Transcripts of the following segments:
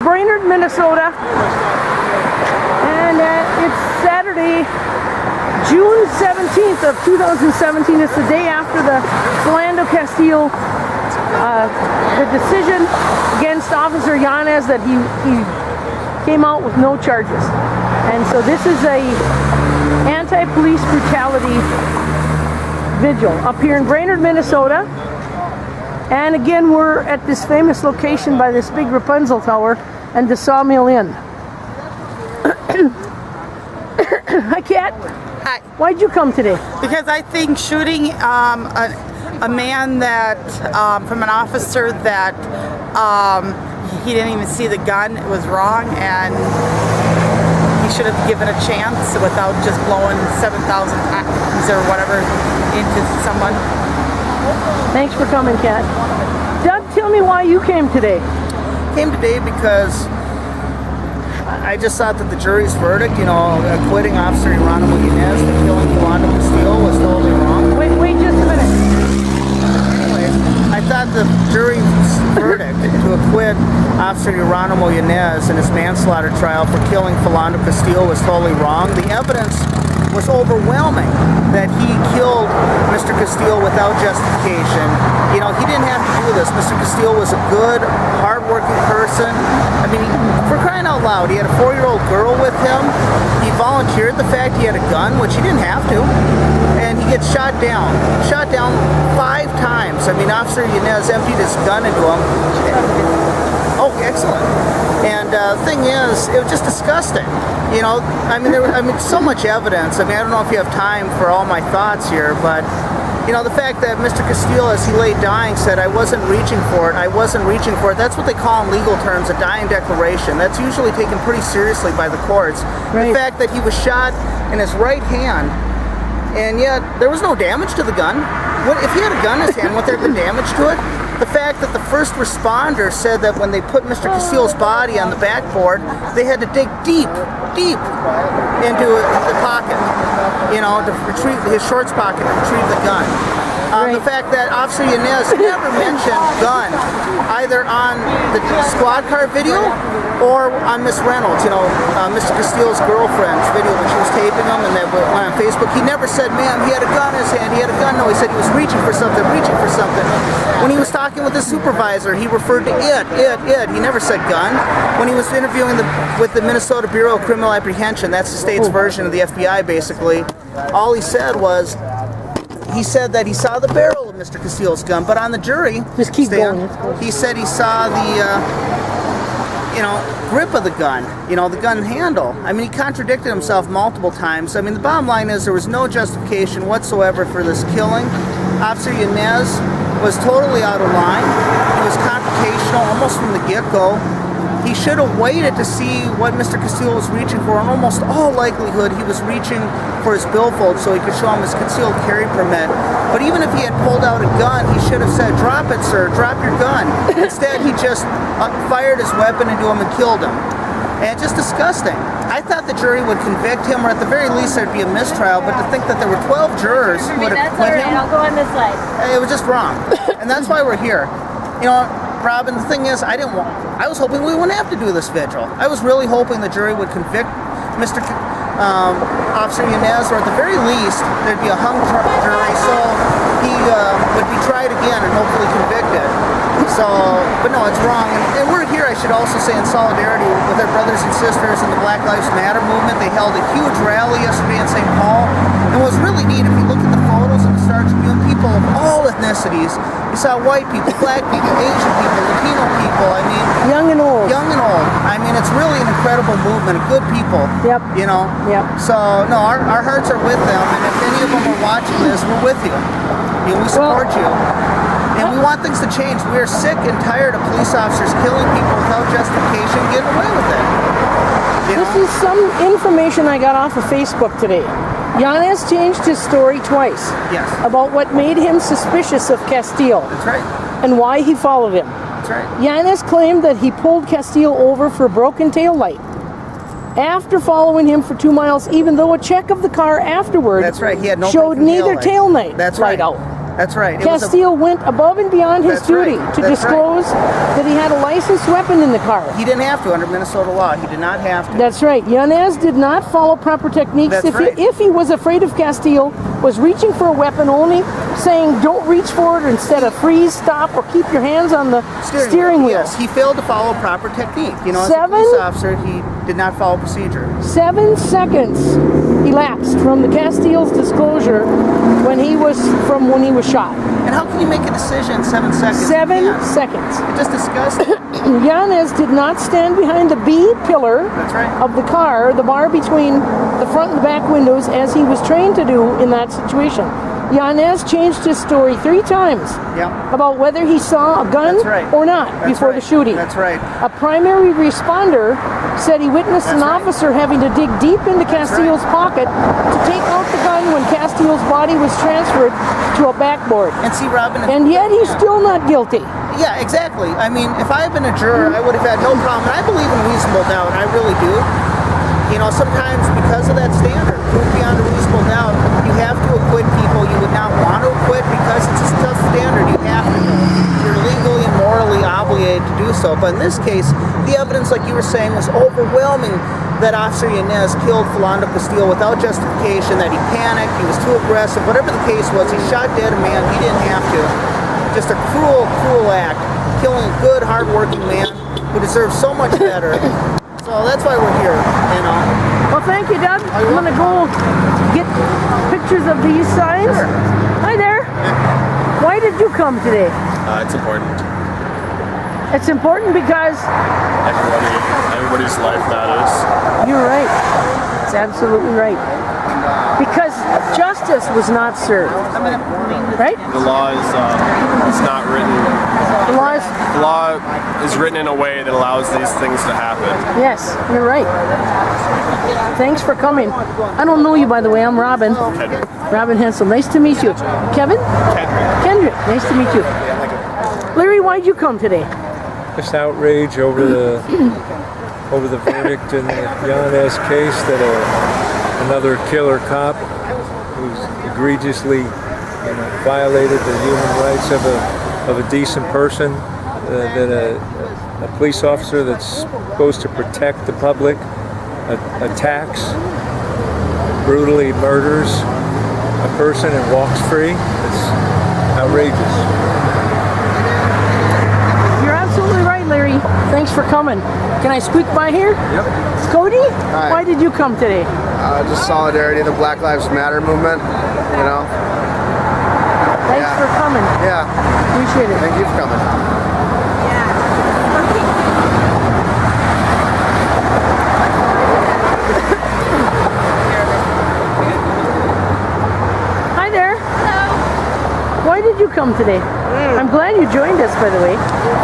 Brainerd, Minnesota, and it's Saturday, June 17th of 2017. It's the day after the Philando Castile, the decision against Officer Yanez that he came out with no charges. And so this is a anti-police brutality vigil up here in Brainerd, Minnesota. And again, we're at this famous location by this big Rapunzel Tower and the Sawmill Inn. Hi, Kat. Hi. Why'd you come today? Because I think shooting a man that, from an officer that he didn't even see the gun was wrong, and he should have given a chance without just blowing 7,000 times or whatever into someone. Thanks for coming, Kat. Doug, tell me why you came today. Came today because I just thought that the jury's verdict, acquitting Officer Geronimo Yanez for killing Philando Castile was totally wrong. Wait just a minute. Anyway, I thought the jury's verdict to acquit Officer Geronimo Yanez in his manslaughter trial for killing Philando Castile was totally wrong. The evidence was overwhelming that he killed Mr. Castile without justification. He didn't have to do this. Mr. Castile was a good, hard-working person. I mean, for crying out loud, he had a 4-year-old girl with him. He volunteered the fact he had a gun, which he didn't have to. And he gets shot down 5 times. I mean, Officer Yanez emptied his gun into him. Oh, excellent. And the thing is, it was just disgusting. So much evidence. I don't know if you have time for all my thoughts here, but the fact that Mr. Castile, as he lay dying, said, I wasn't reaching for it. That's what they call in legal terms a dying declaration. That's usually taken pretty seriously by the courts. Right. The fact that he was shot in his right hand, and yet there was no damage to the gun. If he had a gun in his hand, would there have been damage to it? The fact that the first responder said that when they put Mr. Castile's body on the backboard, they had to dig deep into the pocket, to retrieve his shorts pocket to retrieve the gun. The fact that Officer Yanez never mentioned gun, either on the squad car video or on Miss Reynolds, Mr. Castile's girlfriend's video when she was taping him and that went on Facebook. He never said, ma'am, he had a gun in his hand, he had a gun. No, he said he was reaching for something. When he was talking with his supervisor, he referred to it. He never said gun. When he was interviewing with the Minnesota Bureau of Criminal Apprehension, that's the state's version of the FBI, basically, all he said was, he said that he saw the barrel of Mr. Castile's gun, but on the jury stand, he said he saw the, grip of the gun, the gun handle. I mean, he contradicted himself multiple times. I mean, the bottom line is there was no justification whatsoever for this killing. Officer Yanez was totally out of line. He was confrontational almost from the get-go. He should have waited to see what Mr. Castile was reaching for. In almost all likelihood, he was reaching for his billfold so he could show him his concealed carry permit. But even if he had pulled out a gun, he should have said, drop it, sir, drop your gun. Instead, he just fired his weapon into him and killed him. And just disgusting. I thought the jury would convict him, or at the very least there'd be a mistrial, but to think that there were 12 jurors who would have acquitted him, I'll go on this side. It was just wrong. And that's why we're here. Robin, the thing is, I was hoping we wouldn't have to do this vigil. I was really hoping the jury would convict Mr. Officer Yanez, or at the very least, there'd be a hung jury, so he would be tried again and hopefully convicted. But no, it's wrong. And we're here, I should also say, in solidarity with our brothers and sisters in the Black Lives Matter movement. They held a huge rally yesterday in St. Paul. And what was really neat, if you look at the photos of the Star Tribune, people of all ethnicities, you saw white people, black people, Asian people, Latino people, young and old. I mean, it's really an incredible movement of good people. Yep. Yep. So, no, our hearts are with them, and if any of them are watching this, we're with you. We support you. And we want things to change. We are sick and tired of police officers killing people without justification, getting away with it. This is some information I got off of Facebook today. Yanez changed his story twice. Yes. About what made him suspicious of Castile. That's right. And why he followed him. That's right. Yanez claimed that he pulled Castile over for a broken tail light after following him for 2 miles, even though a check of the car afterward That's right. He had no showed neither tail light That's light right. out. That's right. It was a- Castile went above and beyond his That's right. duty to That's right. disclose that he had a licensed weapon in the car. He didn't have to under Minnesota law. He did not have to. That's right. Yanez did not follow proper techniques. That's right. If he was afraid of Castile, was reaching for a weapon only, saying don't reach for it instead of freeze, stop, or keep your hands on the steering wheel. Yes, he failed to follow proper technique. You know, as a 7 police officer, he did not follow procedure. 7 seconds elapsed from the Castile's disclosure when he was shot. And how can you make a decision in 7 seconds? 7 Yeah. seconds. It's just disgusting. Yanez did not stand behind the B pillar That's right. of the car, the bar between the front and the back windows, as he was trained to do in that situation. Yanez changed his story 3 times Yeah. about whether he saw a gun That's right. or not That's before right. the shooting. That's right. A primary responder said he witnessed an That's right. officer having to dig deep into Castile's pocket to take out the gun when Castile's body was transferred to a backboard. And see, Robin. And yet he's still not guilty. Yeah, exactly. I mean, if I had been a juror, I would have had no problem. And I believe in reasonable doubt, and I really do. You know, sometimes because of that standard, proof beyond a reasonable doubt, you have to acquit people you would not want to acquit because it's a tough standard. You have to. You're legally and morally obligated to do so. But in this case, the evidence, like you were saying, was overwhelming that Officer Yanez killed Philando Castile without justification, that he panicked, he was too aggressive, whatever the case was, he shot dead a man he didn't have to. Just a cruel, cruel act, killing a good, hard-working man who deserves so much better. So that's why we're here, you know. Well, thank you, Doug. I'm going to go get pictures of these signs. Sure. Hi there. Why did you come today? It's important. It's important because Everybody's life matters. you're right. It's absolutely right. Because justice was not served. Right? The law is not written. The law is... The law is written in a way that allows these things to happen. Yes, you're right. Thanks for coming. I don't know you, by the way. I'm Robin. Kendrick. Robin Hensel. Nice to meet you. Kevin? Kendrick. Nice to meet you. Larry, why'd you come today? Just outrage over the verdict in the Yanez case that another killer cop who's egregiously violated the human rights of a decent person, that a police officer that's supposed to protect the public attacks, brutally murders a person and walks free. It's outrageous. You're absolutely right, Larry. Thanks for coming. Can I squeak by here? Yep. Cody? Hi. Why did you come today? Just solidarity, the Black Lives Matter movement, you know. Thanks Yeah. for coming. Yeah, Appreciate it. thank you for coming. Hi there. Hello. Why did you come today? I'm glad you joined us, by the way.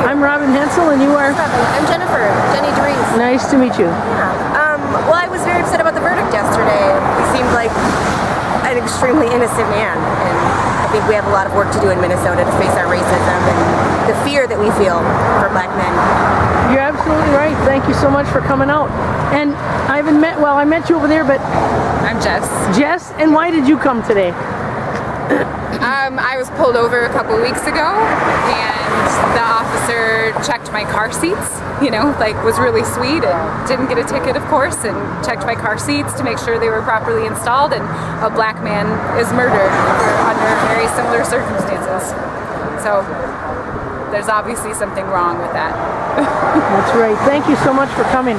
I'm Robin Hensel, and you are? I'm Jennifer, Jenny DeReese. Nice to meet you. Well, I was very upset about the verdict yesterday. He seemed like an extremely innocent man, and I think we have a lot of work to do in Minnesota to face our racism and the fear that we feel for black men. You're absolutely right. Thank you so much for coming out. And I haven't met, well, I met you over there, but I'm Jess. Jess, and why did you come today? I was pulled over a couple weeks ago, and the officer checked my car seats, was really sweet and didn't get a ticket, of course, and checked my car seats to make sure they were properly installed, and a black man is murdered under very similar circumstances. So there's obviously something wrong with that. That's right. Thank you so much for coming.